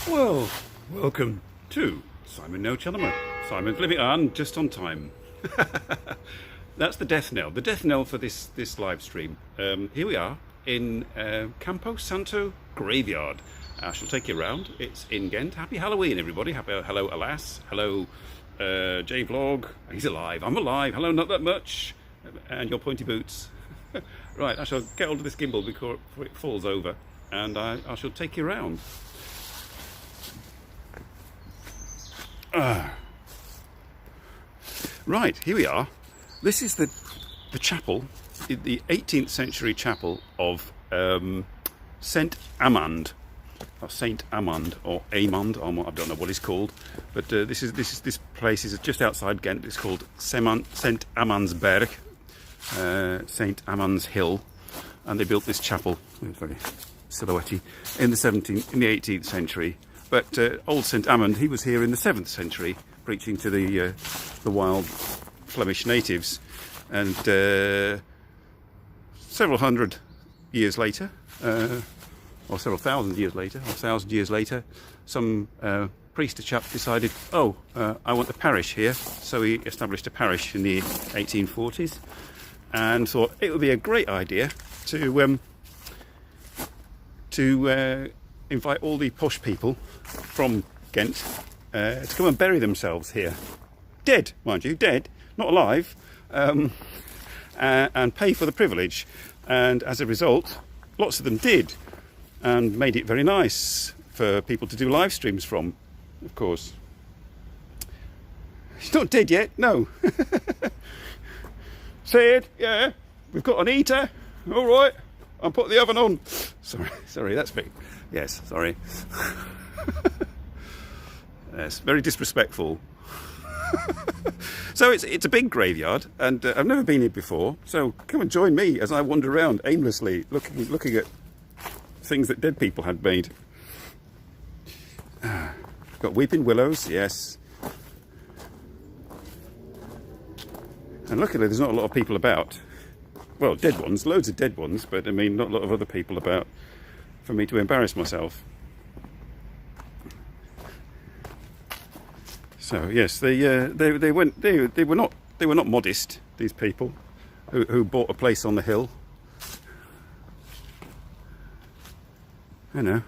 Well, welcome to Simon NoChaNoMa. Simon's living on just on time. That's the death knell. The death knell for this live stream. Here we are in Campo Santo Graveyard. I shall take you around. It's in Ghent. Happy Halloween, everybody. Hello, Alas. Hello, J Vlog. He's alive. I'm alive. Hello, not that much. And your pointy boots. Right, I shall get hold of this gimbal before it falls over, and I shall take you around. Right, here we are. This is the chapel, the 18th century chapel of Saint Amand, or Saint Amand, or Amand. I don't know what it's called, but this place is just outside Ghent. It's called Saint Amandsberg, Saint Amand's Hill, and they built this chapel. It's very silhouette-y in the 18th century. But old St Amand, he was here in the 7th century, preaching to the wild Flemish natives. And several hundred years later, or several thousand years later, or 1,000 years later, some priest chap decided, I want a parish here. So he established a parish in the 1840s, and thought it would be a great idea to invite all the posh people from Ghent to come and bury themselves here. Dead, mind you, dead, not alive, and pay for the privilege. And as a result, lots of them did, and made it very nice for people to do live streams from, of course. He's not dead yet, no. Sid, yeah, we've got an eater, all right. I'll put the oven on. Sorry, that's big. Yes, sorry. Yes, very disrespectful. So it's a big graveyard, and I've never been here before. So come and join me as I wander around aimlessly, looking at things that dead people had made. Got weeping willows, yes. And luckily, there's not a lot of people about. Well, dead ones, loads of dead ones, but I mean, not a lot of other people about for me to embarrass myself. So yes, they were not modest, these people who bought a place on the hill. I know.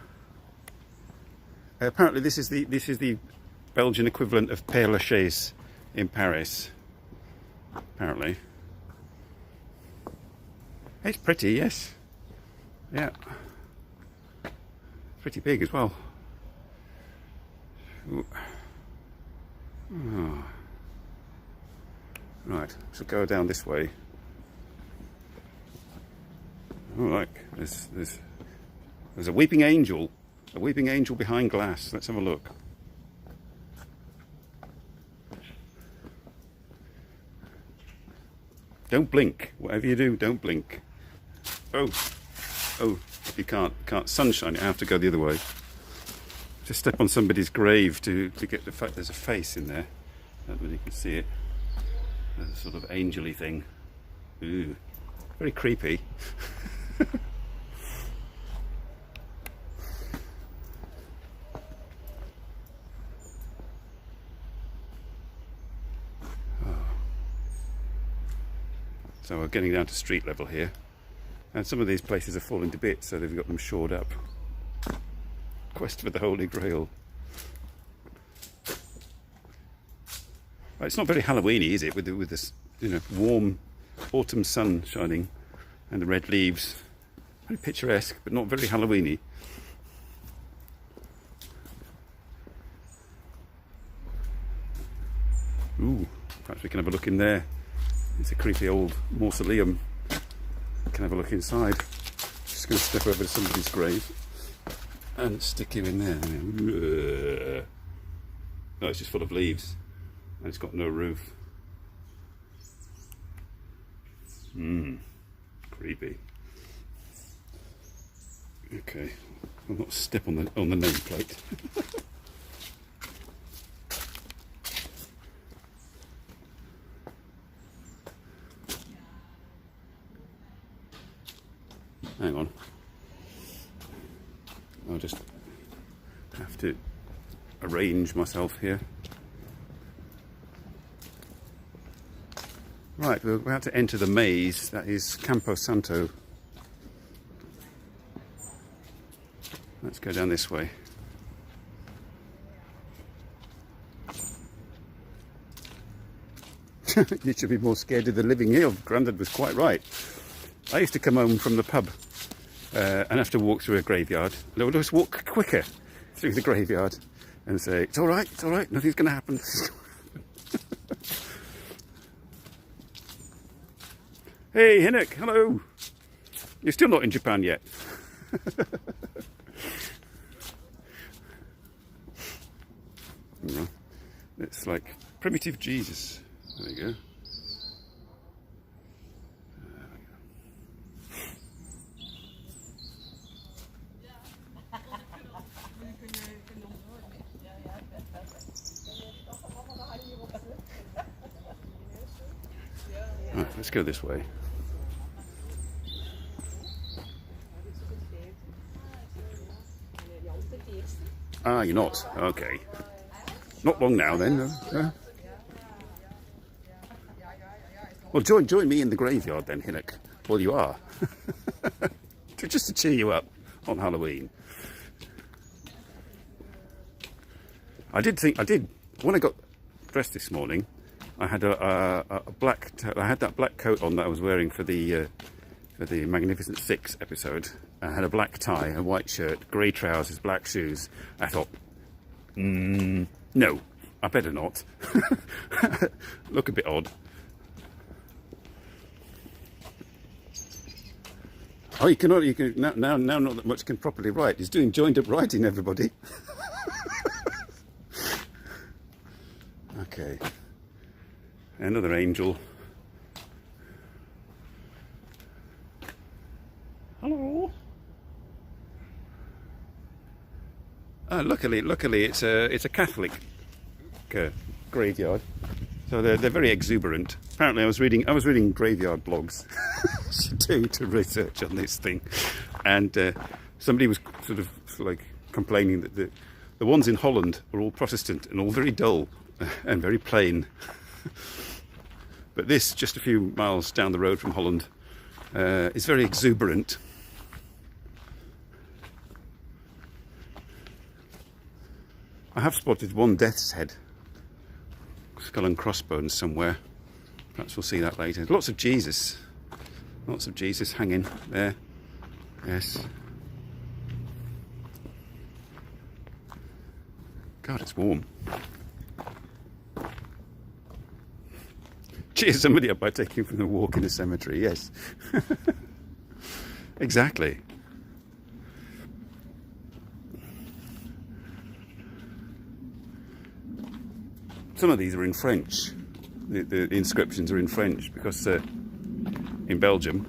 Apparently, this is the Belgian equivalent of Père Lachaise in Paris. Apparently. It's pretty, yes. Yeah. Pretty big as well. Ooh. Oh. Right, so go down this way. Oh, look, there's a weeping angel. A weeping angel behind glass. Let's have a look. Don't blink. Whatever you do, don't blink. Oh, you can't sunshine it. I have to go the other way. Just step on somebody's grave to get the fact there's a face in there. Nobody can see it. There's a sort of angel-y thing. Ooh, very creepy. So we're getting down to street level here. And some of these places are falling to bits, so they've got them shored up. Quest for the Holy Grail. Well, it's not very Halloweeny, is it? With this, warm autumn sun shining and the red leaves. Very picturesque, but not very Halloweeny. Ooh, perhaps we can have a look in there. It's a creepy old mausoleum. Can have a look inside. Just going to step over to somebody's grave and stick him in there. No, it's just full of leaves and it's got no roof. Creepy. Okay, I'll not step on the nameplate. Hang on. I'll just have to arrange myself here. Right, we're about to enter the maze. That is Campo Santo. Let's go down this way. You should be more scared of the living hill. Grandad was quite right. I used to come home from the pub and have to walk through a graveyard. And I would just walk quicker through the graveyard and say, it's all right, nothing's going to happen. Hey, Hinnock, hello. You're still not in Japan yet. It's like primitive Jesus. There you go. Right, let's go this way. Ah, you're not? Okay. Not long now then, no? Well, join me in the graveyard then, Hinnock. Well, you are. Just to cheer you up on Halloween. I did, when I got dressed this morning, I had I had that black coat on that I was wearing for the Magnificent Six episode. I had a black tie, a white shirt, grey trousers, black shoes. I thought, no, I better not. Look a bit odd. Oh, you can now not that much can properly write. He's doing joined up writing, everybody. Okay. Another angel. Hello. Luckily, it's a Catholic graveyard, so they're very exuberant. Apparently, I was reading graveyard blogs to research on this thing, and somebody was sort of like complaining that the ones in Holland are all Protestant and all very dull and very plain. But this, just a few miles down the road from Holland, is very exuberant. I have spotted one death's head, skull and crossbones somewhere. Perhaps we'll see that later. Lots of Jesus hanging there. Yes. God, it's warm. Cheers somebody up by taking from the walk in a cemetery, yes. Exactly. Some of these are in French. The inscriptions are in French because in Belgium,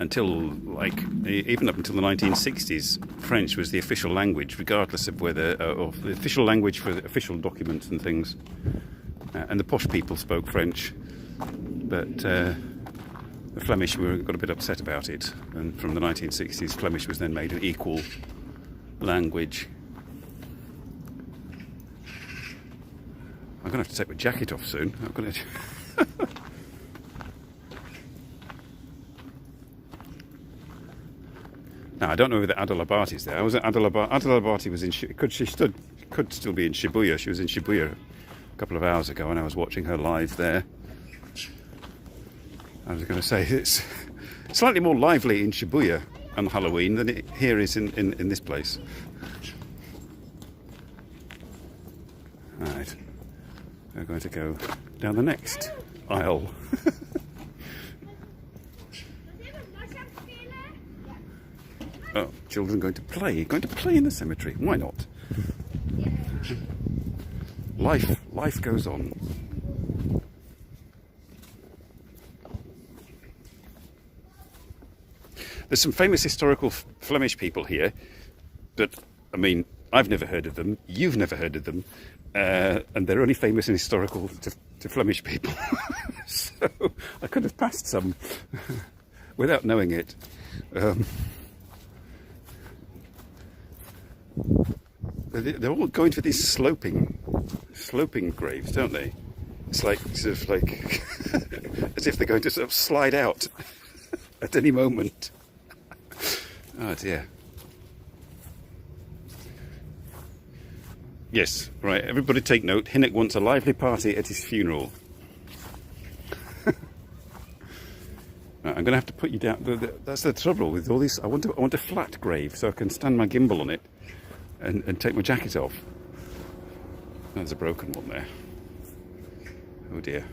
even up until the 1960s, French was the official language, regardless of whether, or the official language for official documents and things. And the posh people spoke French, but the Flemish got a bit upset about it. And from the 1960s, Flemish was then made an equal language. I'm going to have to take my jacket off soon. I'm going to... Now, I don't know whether Adalabati's there. Adalabati was in... Could still be in Shibuya. She was in Shibuya a couple of hours ago, and I was watching her live there. I was going to say, it's slightly more lively in Shibuya on Halloween than it here is in this place. Right. We're going to go down the next aisle. Oh, children going to play in the cemetery. Why not? Life goes on. There's some famous historical Flemish people here, but I mean, I've never heard of them. You've never heard of them. And they're only famous and historical to Flemish people. So I could have passed some without knowing it. they're all going for these sloping graves, don't they? It's like sort of like as if they're going to sort of slide out at any moment. Oh dear. Yes, right, everybody take note. Hinnock wants a lively party at his funeral. Right, I'm going to have to put you down. That's the trouble with all these. I want a flat grave so I can stand my gimbal on it and take my jacket off. There's a broken one there. Oh dear.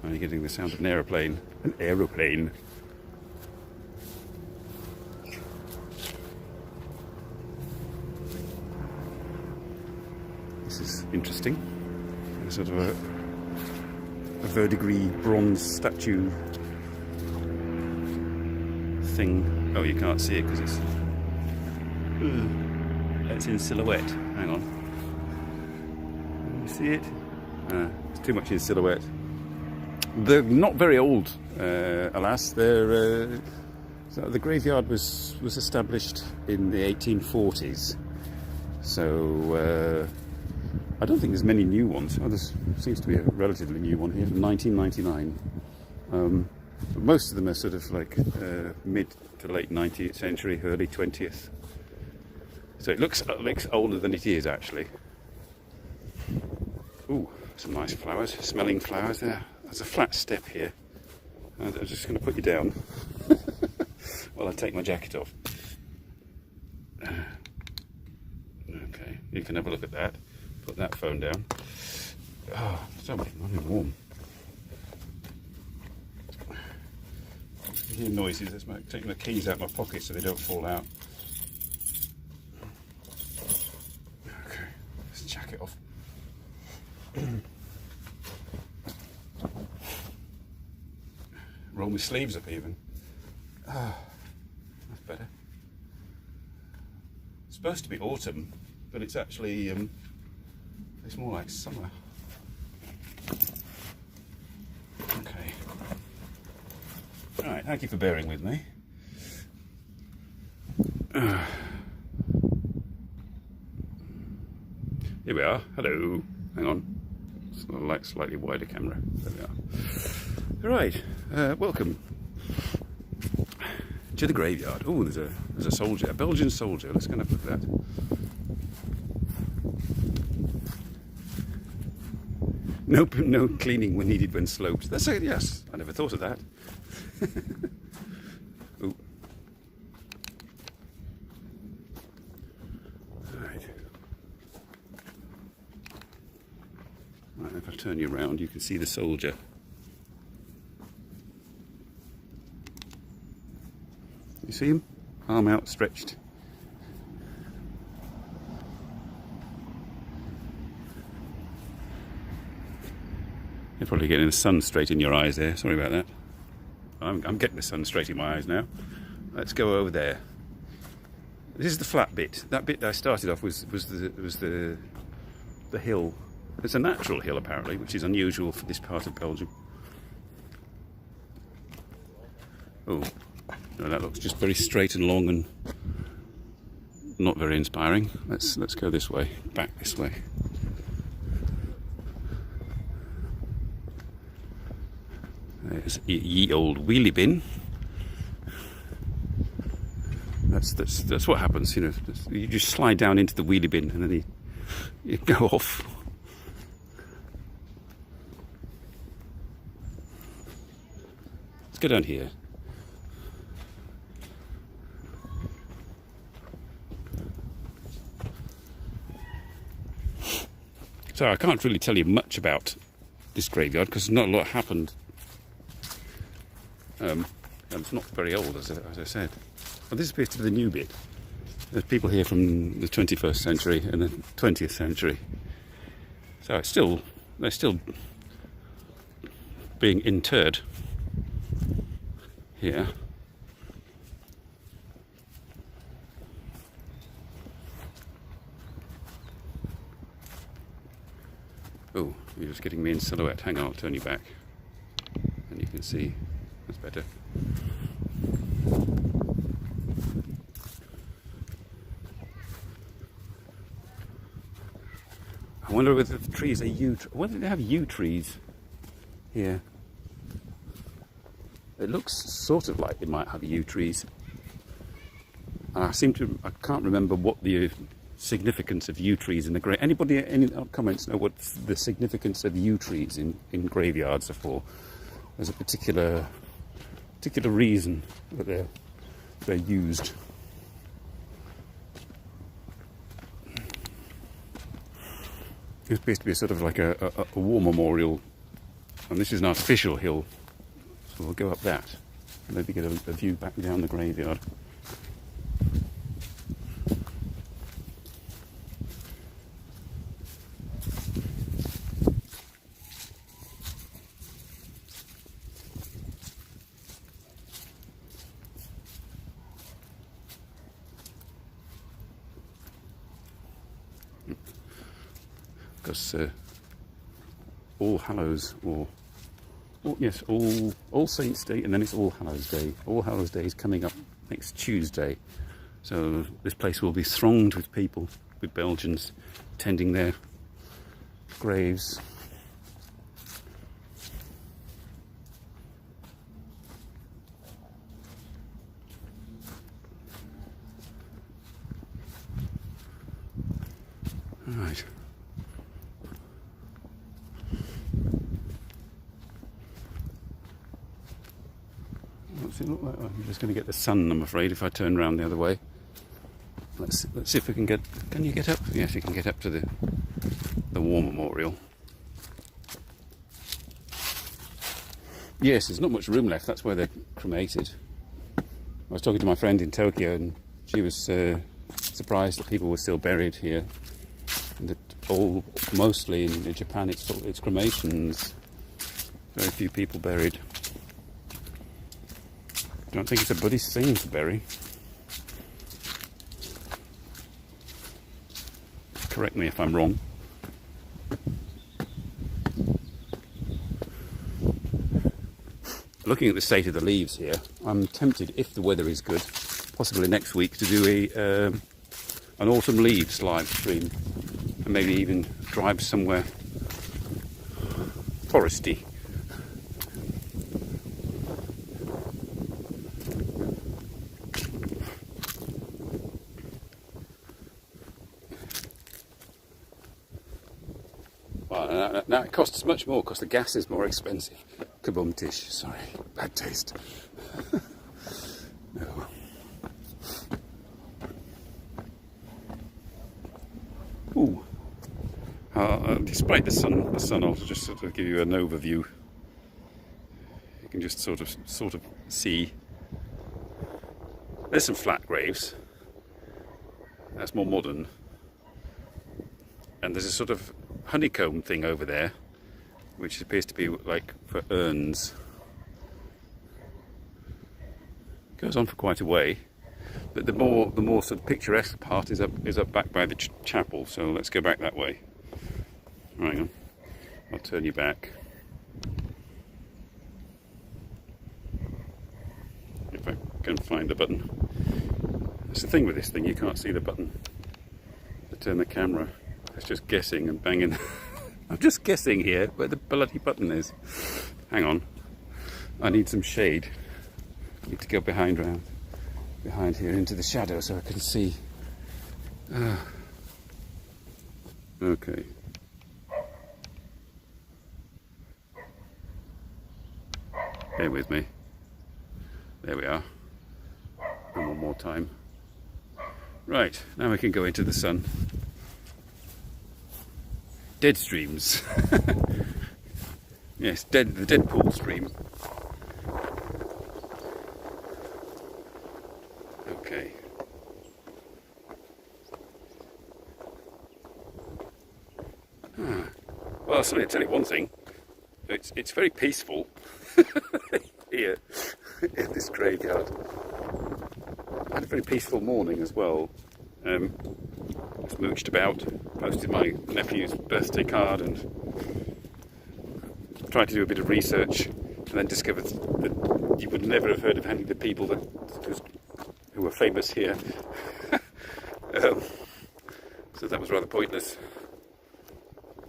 Are you getting the sound of an aeroplane? An aeroplane. This is interesting. Sort of a verdigris bronze statue thing. Oh, you can't see it because it's in silhouette. Hang on. You see it? It's too much in silhouette. They're not very old, alas. They're so the graveyard was established in the 1840s. So I don't think there's many new ones. Oh, there seems to be a relatively new one here from 1999. But most of them are sort of like mid to late 19th century, early 20th. So it looks older than it is actually. Ooh, some nice flowers, smelling flowers there. There's a flat step here. I'm just going to put you down while I take my jacket off. Okay, you can have a look at that. Put that phone down. Oh, so bloody warm. You hear noises. That's taking the keys out of my pocket so they don't fall out. Okay, let's jack it off. Roll my sleeves up even. Ah, that's better. It's supposed to be autumn, but it's actually it's more like summer. Okay. Alright, thank you for bearing with me. Here we are. Hello. Hang on. Slightly wider camera. There we are. Right. Welcome to the graveyard. Oh, there's a soldier, a Belgian soldier. Let's go and have a look at that. No cleaning when needed when sloped. That's it. Yes, I never thought of that. Ooh. Right. Right. If I turn you around, you can see the soldier. You see him? Arm outstretched. You're probably getting the sun straight in your eyes there. Sorry about that. I'm getting the sun straight in my eyes now. Let's go over there. This is the flat bit. That bit that I started off was the hill. It's a natural hill apparently, which is unusual for this part of Belgium. Oh, no, that looks just very straight and long and not very inspiring. Let's go this way, back this way. There's ye old wheelie bin. That's what happens, you know. You just slide down into the wheelie bin and then you go off. Let's go down here. So I can't really tell you much about this graveyard because not a lot happened. And it's not very old, as I said. But this appears to be the new bit. There's people here from the 21st century and the 20th century. So they're still being interred here. Oh, you're just getting me in silhouette. Hang on, I'll turn you back. And you can see. That's better. wonder whether the trees are yew. Whether they have yew trees here. It looks sort of like they might have yew trees. And I can't remember what the significance of yew trees in the grave. Anybody, any comments know what the significance of yew trees in graveyards are for? There's a particular reason that they're used. It's supposed to be sort of like a war memorial, and this is an artificial hill, so we'll go up that and maybe get a view back down the graveyard. Because All Hallows, yes, All Saints Day, and then it's All Hallows Day. All Hallows Day is coming up next Tuesday, so this place will be thronged with people, with Belgians tending their graves. Right. What's it look like? I'm just going to get the sun, I'm afraid, if I turn around the other way. Let's see if we can get... Can you get up? Yes, you can get up to the war memorial. Yes, there's not much room left. That's where they're cremated. I was talking to my friend in Tokyo, and she was surprised that people were still buried here. And that mostly in Japan, it's cremations. Very few people buried. I don't think it's a Buddhist thing to bury. Correct me if I'm wrong. Looking at the state of the leaves here, I'm tempted, if the weather is good, possibly next week, to do an autumn leaves live stream, and maybe even drive somewhere foresty. Now it costs much more because the gas is more expensive. Kabumtish, sorry, bad taste. No. Ooh. Despite the sun, I'll just sort of give you an overview. You can just sort of see. There's some flat graves. That's more modern. And there's a sort of honeycomb thing over there, which appears to be like for urns. Goes on for quite a way, but the more sort of picturesque part is up back by the chapel. So let's go back that way. Hang on, I'll turn you back. If I can find the button. That's the thing with this thing, you can't see the button to turn the camera. It's just guessing and banging. I'm just guessing here where the bloody button is. Hang on. I need some shade. I need to go behind here into the shadow so I can see. Okay. Bear with me. There we are. And one more time. Right, now we can go into the sun. Dead streams. Yes, the Deadpool stream. Okay. Well, sorry, I'll tell you one thing. It's very peaceful here in this graveyard. I had a very peaceful morning as well. Just mooched about, posted my nephew's birthday card, and tried to do a bit of research, and then discovered that you would never have heard of any of the people who were famous here. So that was rather pointless.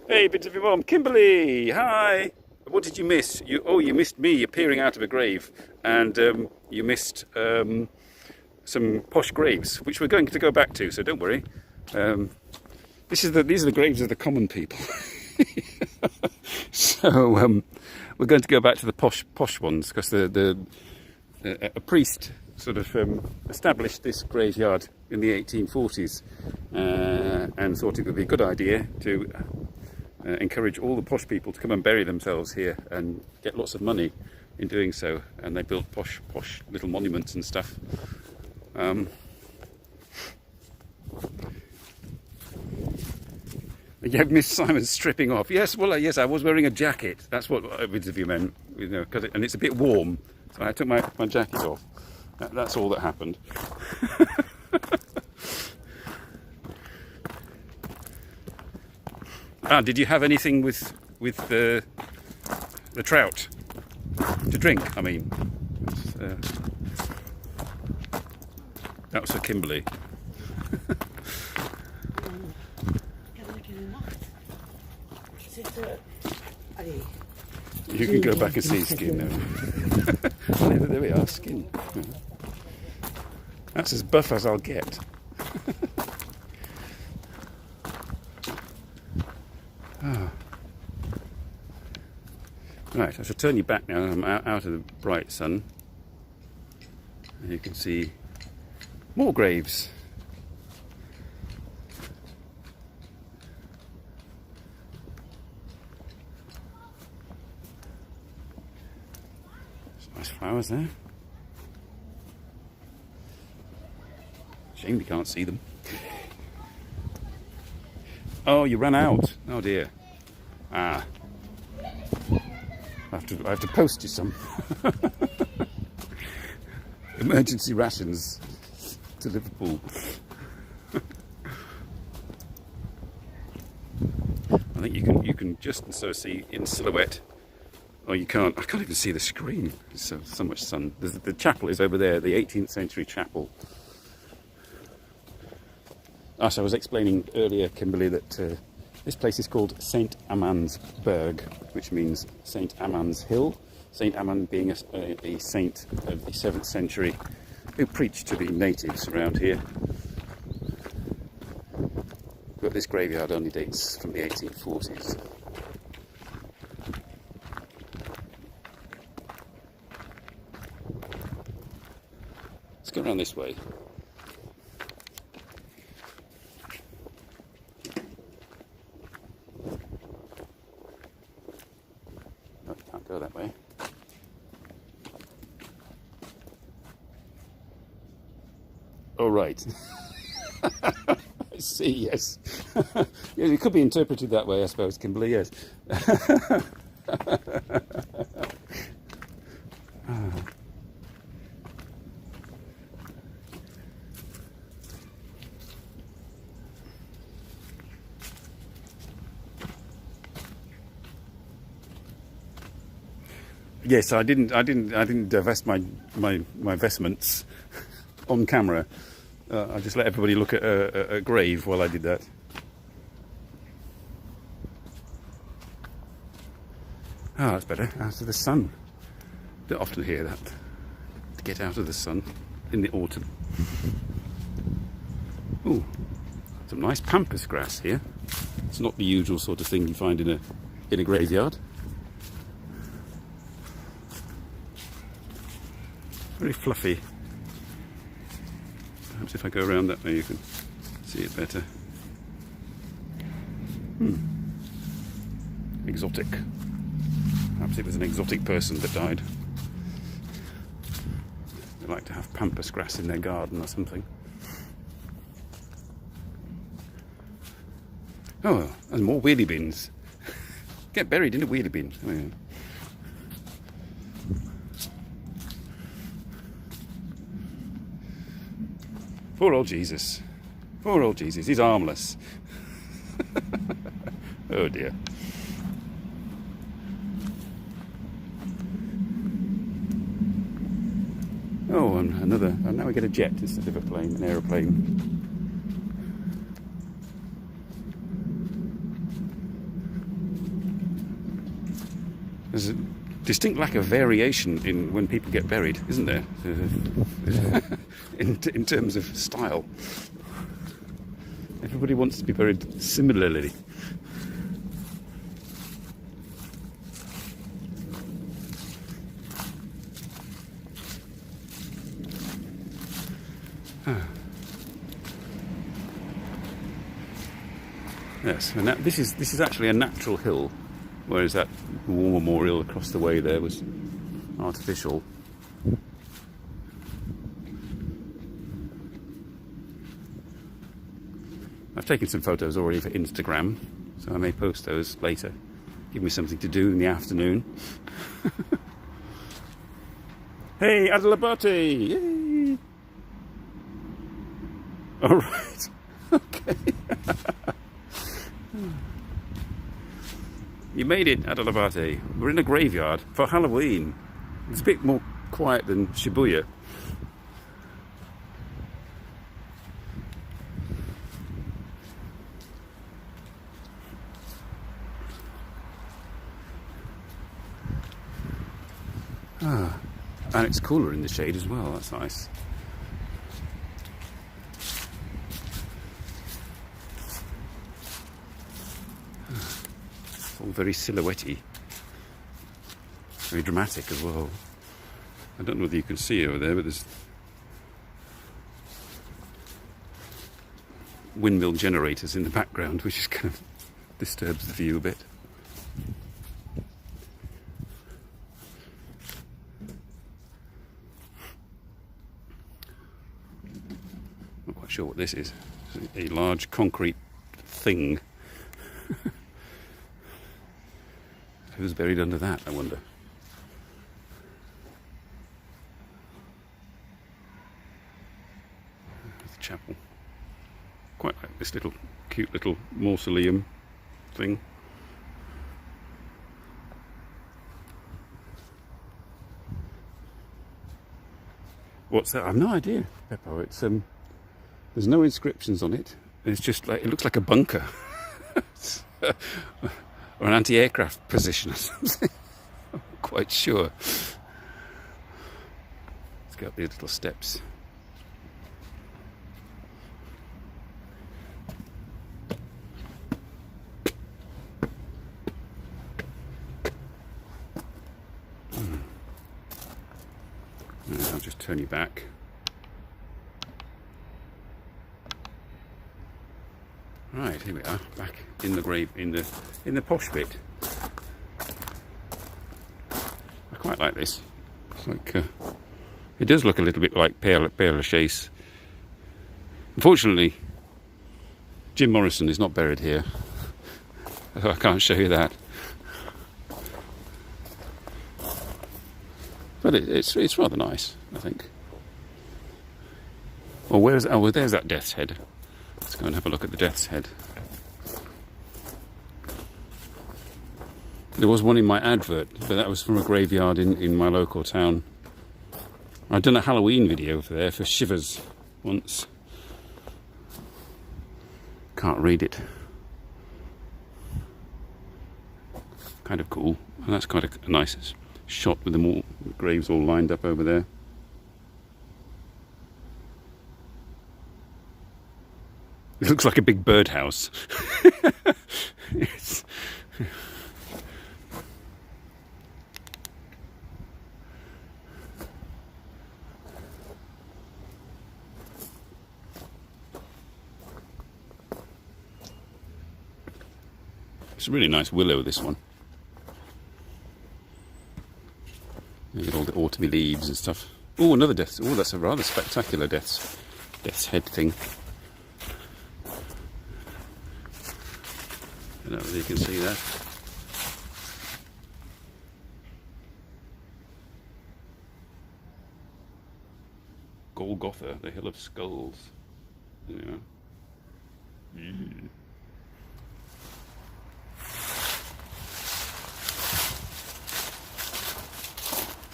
Hey, bits of your mom, Kimberly. Hi. What did you miss? You missed me appearing out of a grave, and you missed some posh graves, which we're going to go back to. So don't worry. These are the graves of the common people. So we're going to go back to the posh ones, because a priest sort of established this graveyard in the 1840s and thought it would be a good idea to encourage all the posh people to come and bury themselves here and get lots of money in doing so. And they built posh little monuments and stuff. Yeah, Miss Simon's stripping off. Yes, well, yes, I was wearing a jacket. That's what bits of you meant, you know, and it's a bit warm, so I took my jacket off. That's all that happened. Did you have anything with the trout to drink? I mean, that was for Kimberly. You can go back and see skin now. There we are, skin. That's as buff as I'll get. Right, I shall turn you back now. I'm out of the bright sun. And you can see more graves. Nice flowers there. Shame you can't see them. Oh, you ran out. Oh dear. I have to post you some. Emergency rations to Liverpool. I think you can just so see in silhouette. Oh, you can't. I can't even see the screen. There's so much sun. The chapel is over there, the 18th century chapel. So I was explaining earlier, Kimberly, that this place is called St. Amansberg, which means St. Amans Hill. St. Aman being a saint of the 7th century who preached to the natives around here. But this graveyard only dates from the 1840s. Let's go around this way. No, can't go that way. Oh, right. I see, yes. Yeah, it could be interpreted that way, I suppose, Kimberly, yes. Yes, I didn't divest my vestments on camera. I just let everybody look at a grave while I did that. Ah, that's better. Out of the sun. Don't often hear that. To get out of the sun in the autumn. Ooh, some nice pampas grass here. It's not the usual sort of thing you find in a graveyard. Very fluffy. Perhaps if I go around that way you can see it better. Exotic. Perhaps it was an exotic person that died. They like to have pampas grass in their garden or something. Oh, and more wheelie bins. Get buried in a wheelie bin. Oh, yeah. Poor old Jesus. Poor old Jesus. He's armless. Oh dear. Oh, and another. And now we get a jet instead of a plane, an aeroplane. There's a distinct lack of variation in when people get buried, isn't there? in terms of style. Everybody wants to be buried similarly. Yes, and this is actually a natural hill, whereas that war memorial across the way there was artificial. I've taken some photos already for Instagram, so I may post those later. Give me something to do in the afternoon. Hey, Adalabate! Yay! All right. Okay. You made it, Adalabate. We're in a graveyard for Halloween. It's a bit more quiet than Shibuya. And it's cooler in the shade as well, that's nice. It's all very silhouette-y. Very dramatic as well. I don't know whether you can see over there, but there's windmill generators in the background, which is kind of disturbs the view a bit. Not quite sure what this is. It's a large concrete thing. Who's buried under that, I wonder? The chapel. Quite like this little cute little mausoleum thing. What's that? I've no idea, Peppo. It's there's no inscriptions on it. It's just like, it looks like a bunker. Or an anti-aircraft position or something. I'm not quite sure. Let's go up these little steps. I'll just turn you back. Right, here we are, back in the grave, in the posh bit. I quite like this. It's like it does look a little bit like Père Lachaise. Unfortunately, Jim Morrison is not buried here, so I can't show you that. But it's rather nice, I think. Oh, there's that death's head. Let's go and have a look at the death's head. There was one in my advert, but that was from a graveyard in my local town. I'd done a Halloween video for there for Shivers once. Can't read it. Kind of cool. And that's quite a nice shot with them all, the graves all lined up over there. It looks like a big birdhouse. It's a really nice willow, this one. You get all the autumny leaves and stuff. Oh, another death. Oh, that's a rather spectacular death's head thing. I don't know whether you can see that. Golgotha, the Hill of Skulls. Yeah. Mm.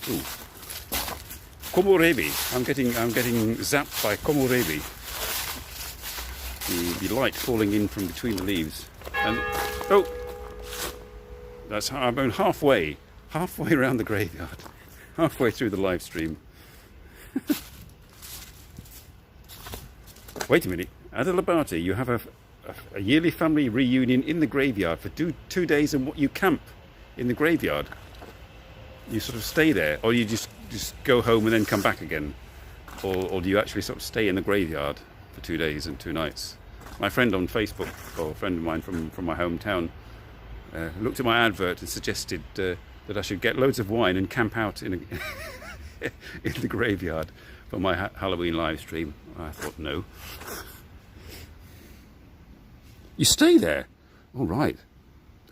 Ooh. Komorebi. I'm getting zapped by Komorebi. The light falling in from between the leaves. And oh, I'm halfway halfway around the graveyard, halfway through the live stream. Wait a minute, at Alabati you have a yearly family reunion in the graveyard for 2 days, and what, you camp in the graveyard? You sort of stay there, or you just go home and then come back again? Or do you actually sort of stay in the graveyard for 2 days and 2 nights? My friend on Facebook, or a friend of mine from my hometown, looked at my advert and suggested that I should get loads of wine and camp out in the graveyard for my Halloween live stream. I thought, no. You stay there? All right.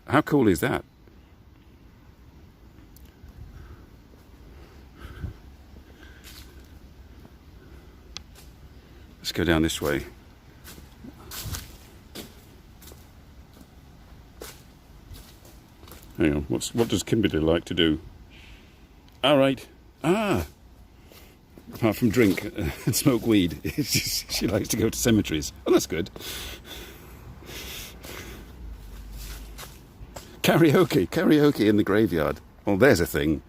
How cool is that? Let's go down this way. Hang on, what does Kimberly like to do? All right. Apart from drink and smoke weed, she likes to go to cemeteries. Oh, that's good. Karaoke in the graveyard. Well, there's a thing.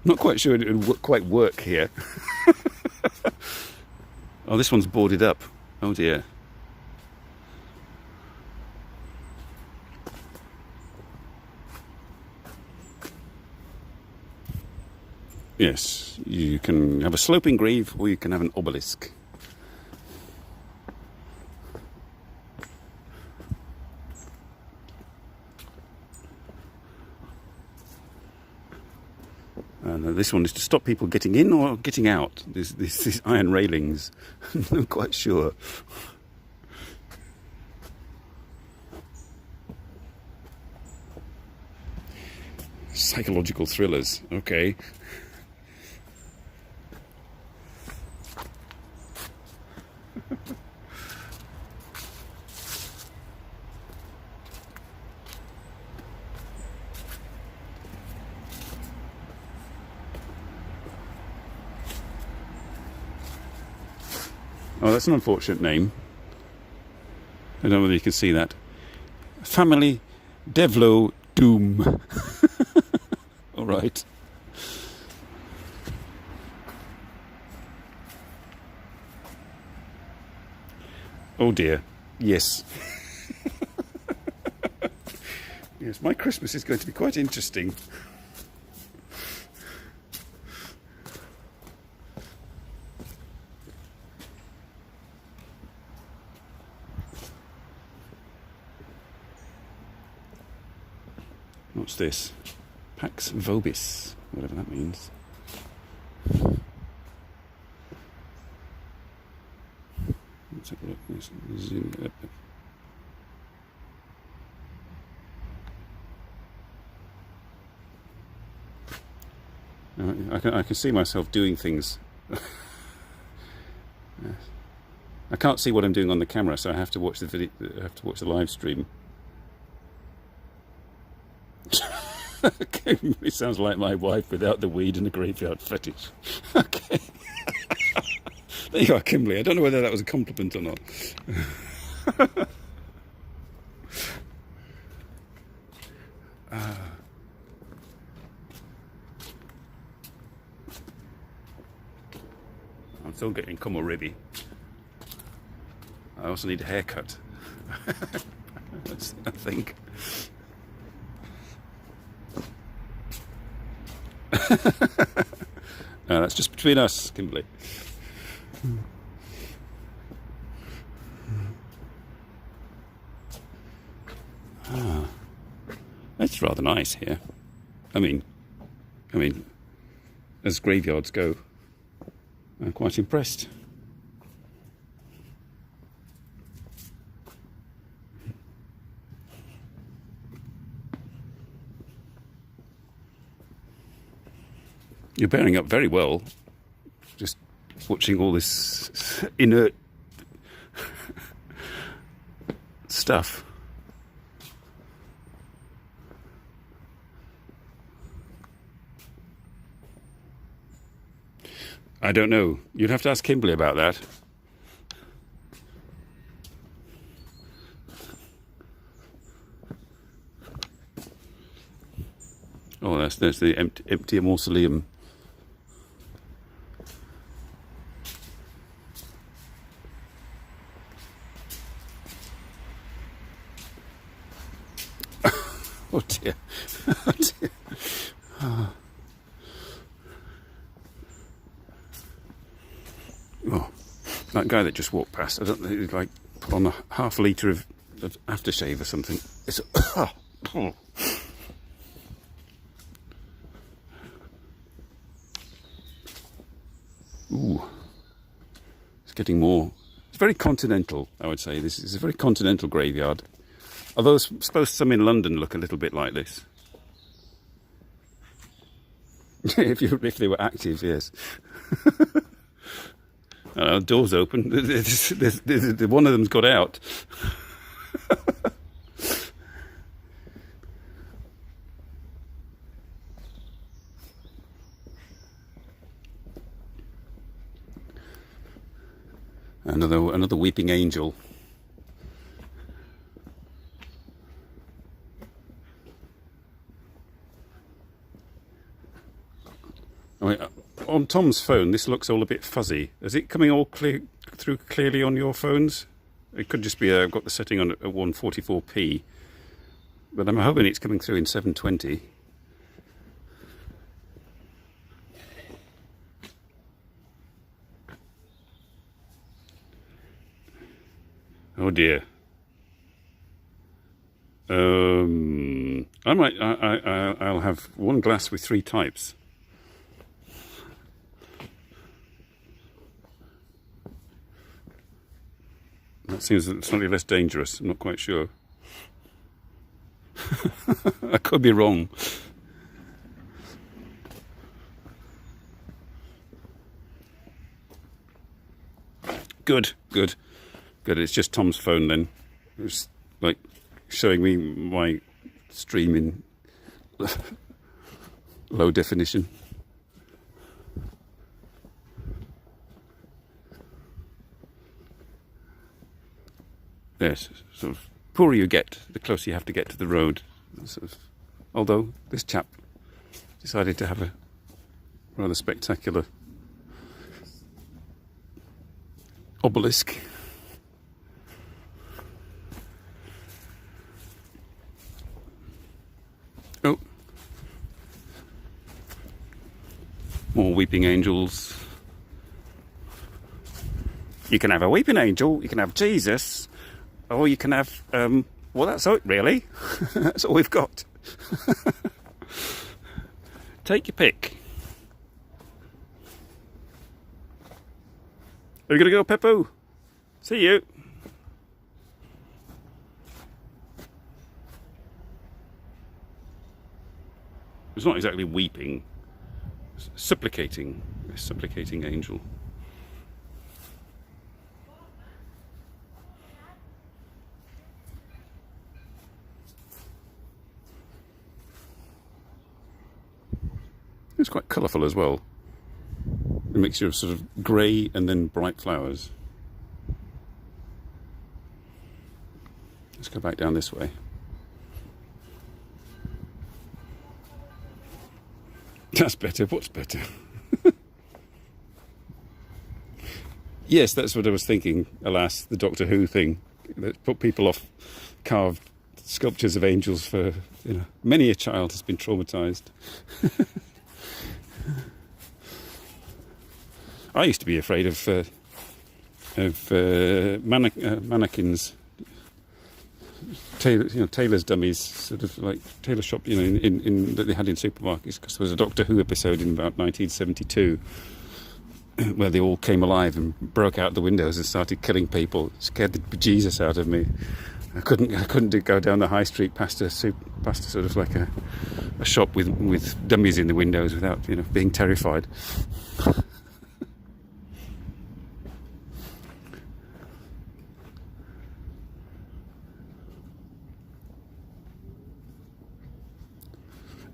Not quite sure it would quite work here. Oh, this one's boarded up. Oh dear. Yes, you can have a sloping grave or you can have an obelisk. And this one is to stop people getting in or getting out. These iron railings. I'm not quite sure. Psychological thrillers. Okay. Oh, that's an unfortunate name. I don't know whether you can see that. Family Devlo Doom. All right. Oh dear. Yes. Yes, my Christmas is going to be quite interesting. What's this? Pax Vobis, whatever that means. Let's have a look. Let's zoom it up. I can see myself doing things. I can't see what I'm doing on the camera, so I have to watch the video. I have to watch the live stream. Okay, it sounds like my wife without the weed and the graveyard fetish. Okay. There you are, Kimberly. I don't know whether that was a compliment or not. I'm still getting come already. I also need a haircut. I think. No, that's just between us, Kimberly. That's rather nice here. I mean, as graveyards go, I'm quite impressed. You're bearing up very well, just watching all this inert stuff. I don't know. You'd have to ask Kimberly about that. Oh, there's the empty mausoleum. Oh dear. Oh dear. Oh, that guy that just walked past, I don't know, he's like put on a half litre of aftershave or something. It's oh. Ooh. It's getting more. It's very continental, I would say. This is a very continental graveyard. Although I suppose some in London look a little bit like this. if they were active, yes. Doors open. One of them's got out. Another weeping angel. I mean, on Tom's phone, this looks all a bit fuzzy. Is it coming all through clearly on your phones? It could just be I've got the setting on at 144p, but I'm hoping it's coming through in 720. Oh dear. I'll have one glass with 3 types. That seems slightly less dangerous. I'm not quite sure. I could be wrong. Good. It's just Tom's phone then. It's like showing me my stream in low definition. Yes, sort of poorer you get, the closer you have to get to the road. Sort of, although this chap decided to have a rather spectacular obelisk. Oh, more weeping angels. You can have a weeping angel, you can have Jesus, or you can have, well, that's it really. That's all we've got. Take your pick. Are you going to go, Peppo? See you. It's not exactly weeping. It's supplicating. A supplicating angel. It's quite colourful as well. A mixture of sort of grey and then bright flowers. Let's go back down this way. That's better. What's better? Yes, that's what I was thinking. Alas, the Doctor Who thing that put people off carved sculptures of angels for, you know, many a child has been traumatised. I used to be afraid of mannequins, tailor's dummies, sort of like tailor shop, you know, in that they had in supermarkets, because there was a Doctor Who episode in about 1972 where they all came alive and broke out the windows and started killing people. It scared the bejesus out of me. I couldn't go down the high street past a sort of like a shop with dummies in the windows without, you know, being terrified.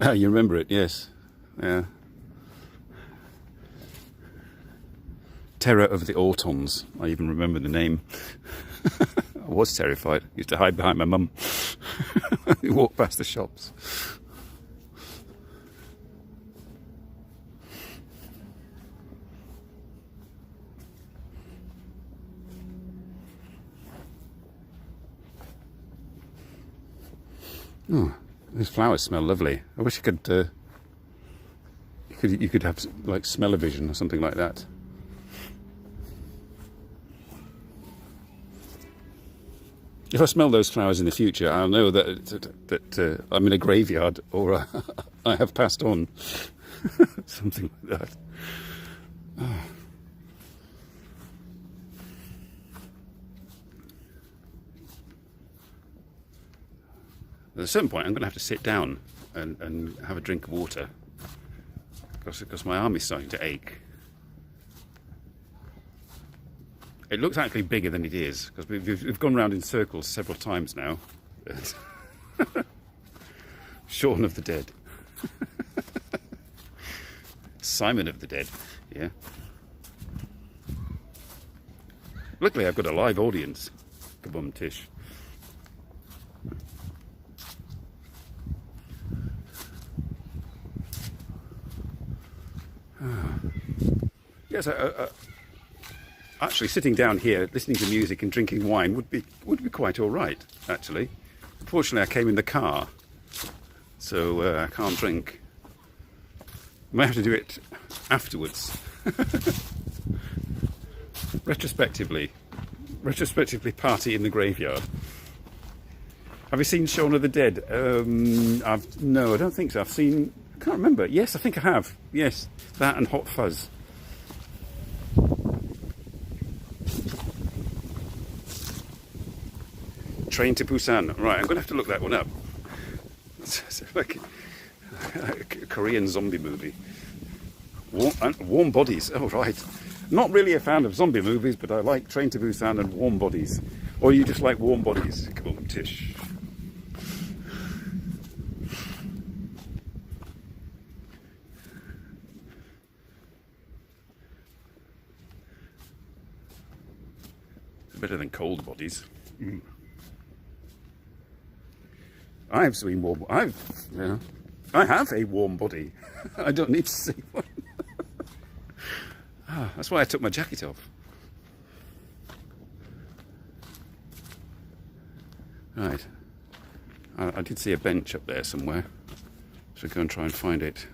Oh, you remember it? Yes. Yeah. Terror of the Autons. I even remember the name. I was terrified. Used to hide behind my mum. Walk past the shops. Oh, these flowers smell lovely. I wish you could have like smell-o-vision or something like that. If I smell those flowers in the future, I'll know that I'm in a graveyard or I have passed on. Something like that. Oh. At a certain point, I'm going to have to sit down and have a drink of water because my arm is starting to ache. It looks actually bigger than it is because we've gone round in circles several times now. Shaun of the Dead. Simon of the Dead, yeah. Luckily I've got a live audience. Kabum tish. Yes, actually sitting down here listening to music and drinking wine would be quite all right, actually. Unfortunately I came in the car, so I can't drink. I might have to do it afterwards. Retrospectively party in the graveyard. Have you seen Shaun of the Dead? No, I don't think so. I can't remember. Yes, I think I have. Yes, that and Hot Fuzz. Train to Busan. Right, I'm going to have to look that one up. It's like a Korean zombie movie. Warm Bodies. Oh, right. Not really a fan of zombie movies, but I like Train to Busan and Warm Bodies. Or you just like Warm Bodies. Come on, Tish. It's better than Cold Bodies. Mm. I have a warm body. I don't need to see one. That's why I took my jacket off. Right. I did see a bench up there somewhere. So go and try and find it.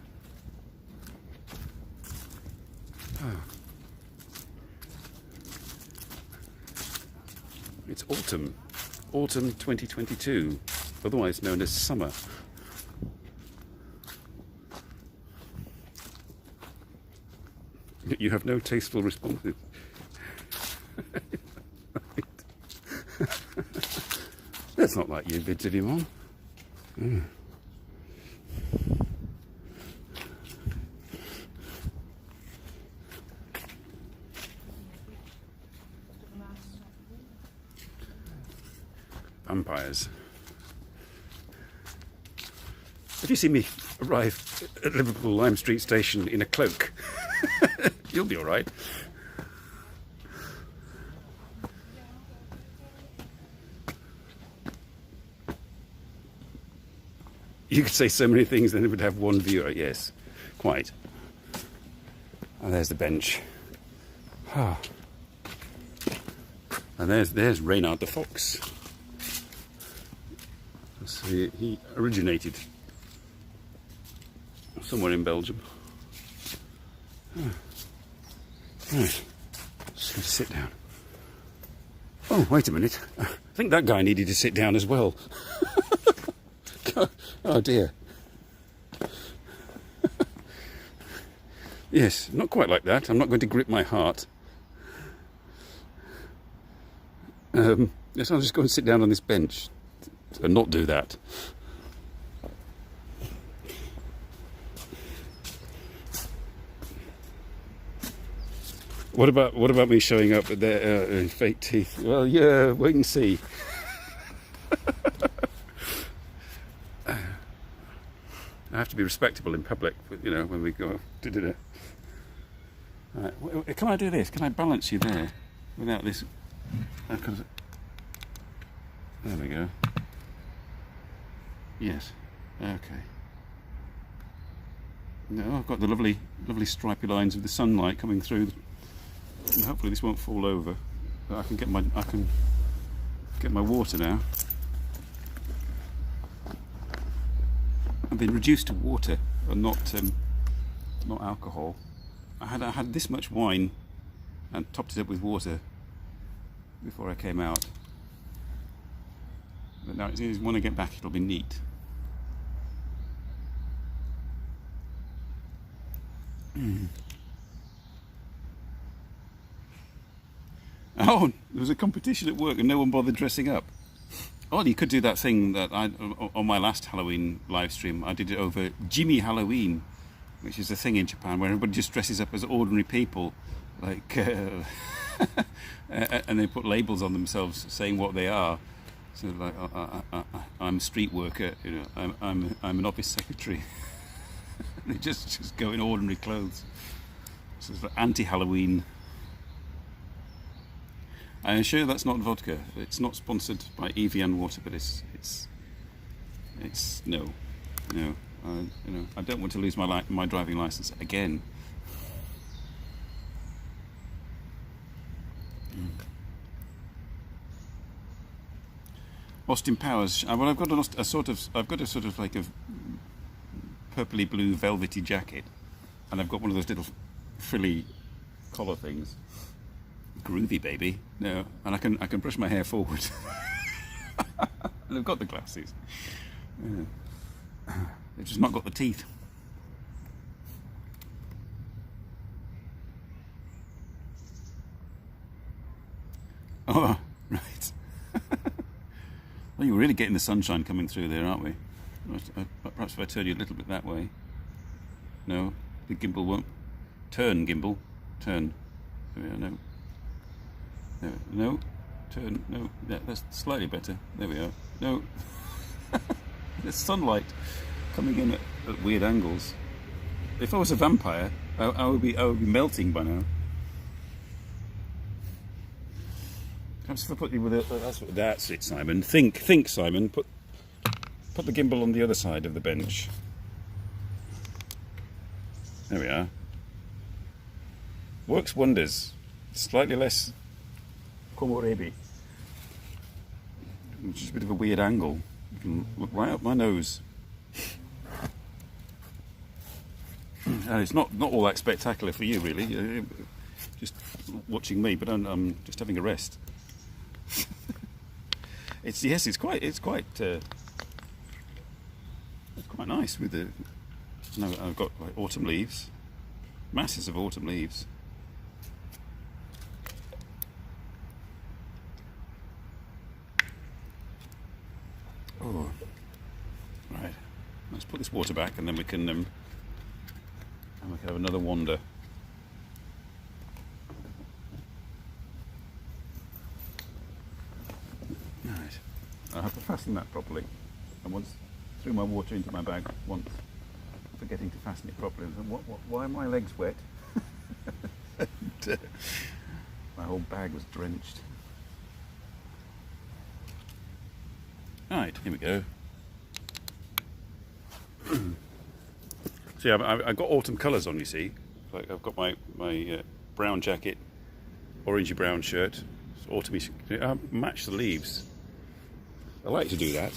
It's autumn. Autumn 2022. Otherwise known as summer. You have no tasteful responses. That's not like you, Vidzivimon. Mm. Vampires. If you see me arrive at Liverpool Lime Street Station in a cloak, you'll be all right. You could say so many things, then it would have one viewer. Yes, quite. And there's the bench. And there's Reynard the Fox. So he originated somewhere in Belgium. Right, just going to sit down. Oh, wait a minute. I think that guy needed to sit down as well. Oh dear. Yes, not quite like that. I'm not going to grip my heart. Yes, I'll just go and sit down on this bench and not do that. What about me showing up with their fake teeth? Well, yeah, wait and see. I have to be respectable in public, you know, when we go to dinner. Right, can I do this? Can I balance you there without this? There we go. Yes. Okay. No, I've got the lovely stripy lines of the sunlight coming through. And hopefully this won't fall over. But I can get my water now. I've been reduced to water and not alcohol. I had this much wine and topped it up with water before I came out. But now, when I get back, it'll be neat. Oh, there was a competition at work and no one bothered dressing up. Oh, you could do that thing that on my last Halloween live stream, I did it over Jimmy Halloween, which is a thing in Japan where everybody just dresses up as ordinary people, like, and they put labels on themselves saying what they are. So like, I'm a street worker, you know, I'm an office secretary. They just go in ordinary clothes. So it's like anti-Halloween. I'm sure that's not vodka. It's not sponsored by Evian water, but it's no. You know, I don't want to lose my driving license again. Austin Powers. Well, I've got a sort of like a purpley blue velvety jacket, and I've got one of those little frilly collar things. Groovy, baby. No, and I can brush my hair forward. And I've got the glasses. They've just not got the teeth. Oh, right. Well, you're really getting the sunshine coming through there, aren't we? Perhaps if I turn you a little bit that way. No, the gimbal won't. Turn, gimbal. Turn. There we are, no. No, turn, no, yeah, that's slightly better. There we are. No, there's sunlight coming in at weird angles. If I was a vampire, I would be melting by now. Perhaps if I put you with it, that's it, Simon. Think, Simon. Put the gimbal on the other side of the bench. There we are. Works wonders. Slightly less. Komorebi, which is a bit of a weird angle. You can look right up my nose. It's not all that spectacular for you, really. Just watching me, but I'm just having a rest. It's quite nice with the. No, I've got like autumn leaves, masses of autumn leaves. Oh, right. Let's put this water back, and then we can have another wander. Right. I have to fasten that properly. I once threw my water into my bag once, forgetting to fasten it properly. And why are my legs wet? And, my whole bag was drenched. Right, here we go. See, I've got autumn colours on, you see. Like I've got my brown jacket, orangey brown shirt, autumny. I match the leaves. I like to do that.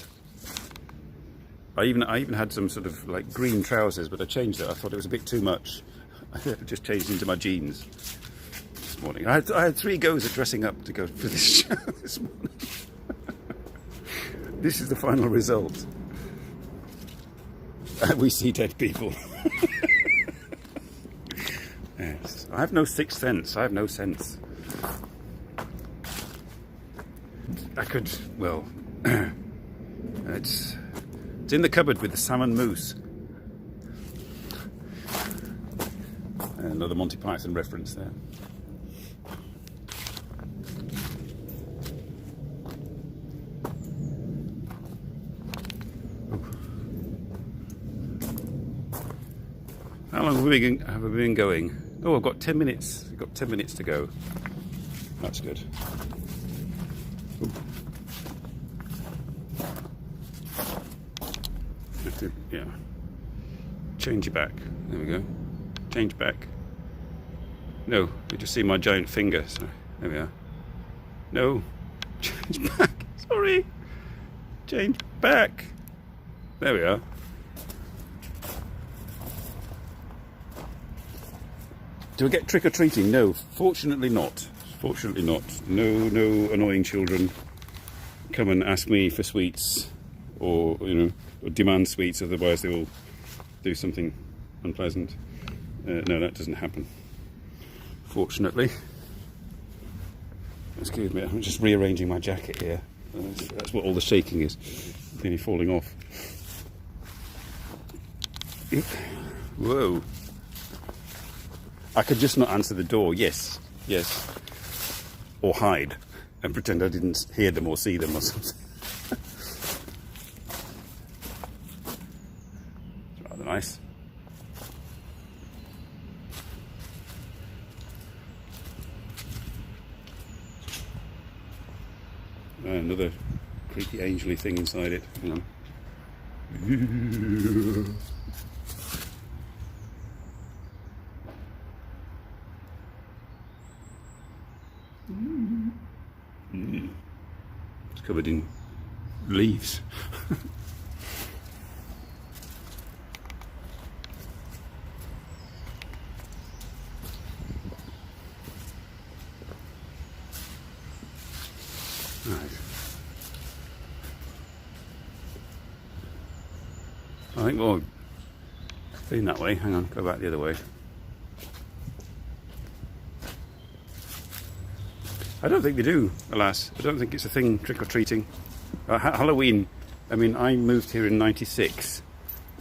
I even had some sort of like green trousers, but I changed it. I thought it was a bit too much. I just changed into my jeans this morning. I had 3 goes at dressing up to go for this show this morning. This is the final result. We see dead people. Yes. I have no sixth sense. I have no sense. I could, well, it's in the cupboard with the salmon mousse. Another Monty Python reference there. How long have we been going? Oh, I've got 10 minutes. I've got 10 minutes to go. That's good. Yeah. Change your back. There we go. Change back. No, you just see my giant finger. So there we are. No. Change back. Sorry. Change back. There we are. Do I get trick-or-treating? No, fortunately not. Fortunately not. No annoying children come and ask me for sweets, or or demand sweets. Otherwise, they will do something unpleasant. No, that doesn't happen. Fortunately. Excuse me, I'm just rearranging my jacket here. That's what all the shaking is. Nearly falling off. Whoa. I could just not answer the door. Yes. Or hide and pretend I didn't hear them or see them or something. It's rather nice. Another creepy angely thing inside it. Hang on. It's covered in leaves. Right. I think we'll been that way. Hang on, go back the other way. I don't think they do, alas. I don't think it's a thing, trick-or-treating. Halloween, I mean, I moved here in '96,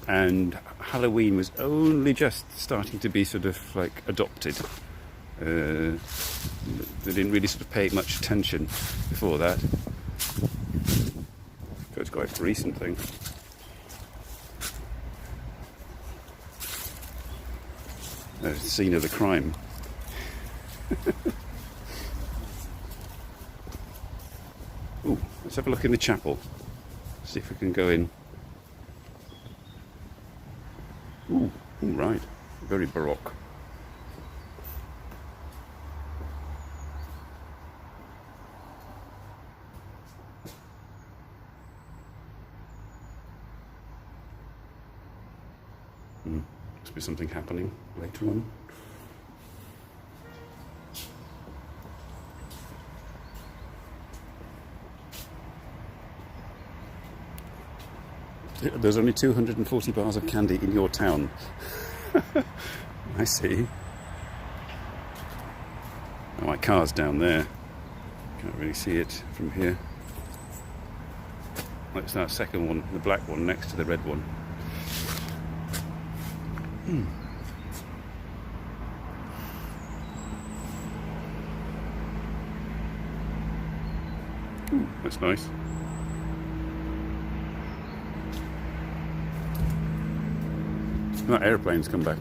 and Halloween was only just starting to be sort of like adopted. They didn't really sort of pay much attention before that. So it's quite a recent thing. The scene of the crime. Ooh, let's have a look in the chapel. See if we can go in. Ooh, right. Very baroque. Must be something happening later on. There's only 240 bars of candy in your town. I see. Oh, my car's down there. Can't really see it from here. It's that second one, the black one next to the red one. Ooh, that's nice. That airplane's come back.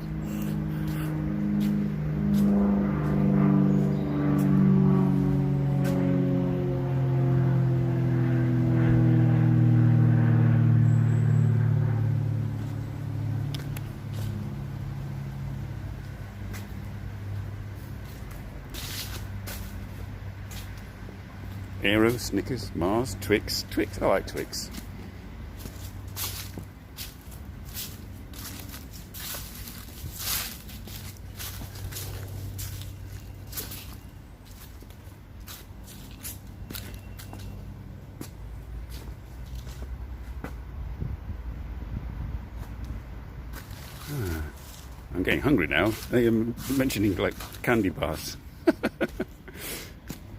Aero, Snickers, Mars, Twix. I like Twix. I'm getting hungry now. I am mentioning like candy bars.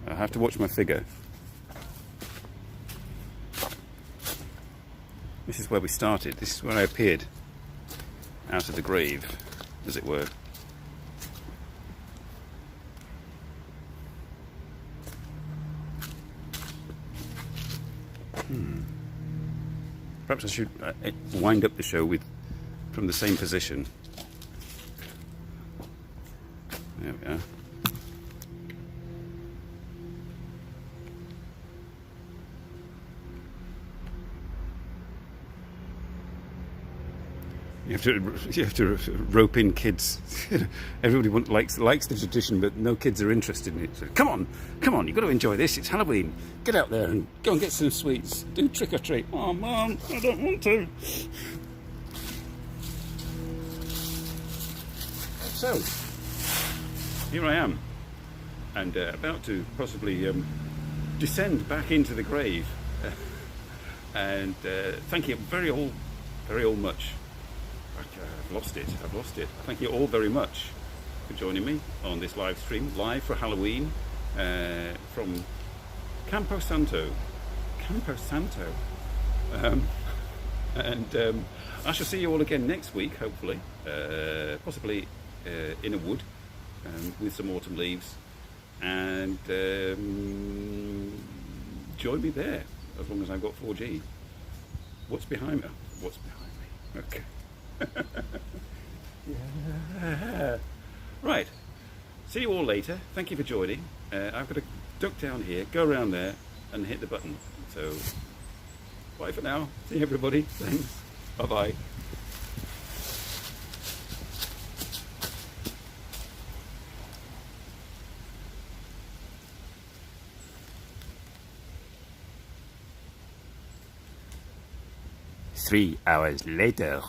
I have to watch my figure. This is where we started. This is where I appeared out of the grave, as it were. Perhaps I should wind up the show from the same position. There we are. You have to rope in kids. Everybody likes the tradition, but no kids are interested in it. So, come on, you've got to enjoy this. It's Halloween. Get out there and go and get some sweets. Do trick or treat. Oh, Mum, I don't want to. So, here I am, and about to possibly descend back into the grave. And thank you very all much. I've lost it. Thank you all very much for joining me on this live stream, live for Halloween from Campo Santo. And I shall see you all again next week, hopefully, possibly in a wood with some autumn leaves, and join me there as long as I've got 4G. What's behind me? Okay. Yeah. Right. See you all later. Thank you for joining. I've got to duck down here, go around there, and hit the button. So, bye for now. See everybody. Thanks. Bye-bye. Three hours later.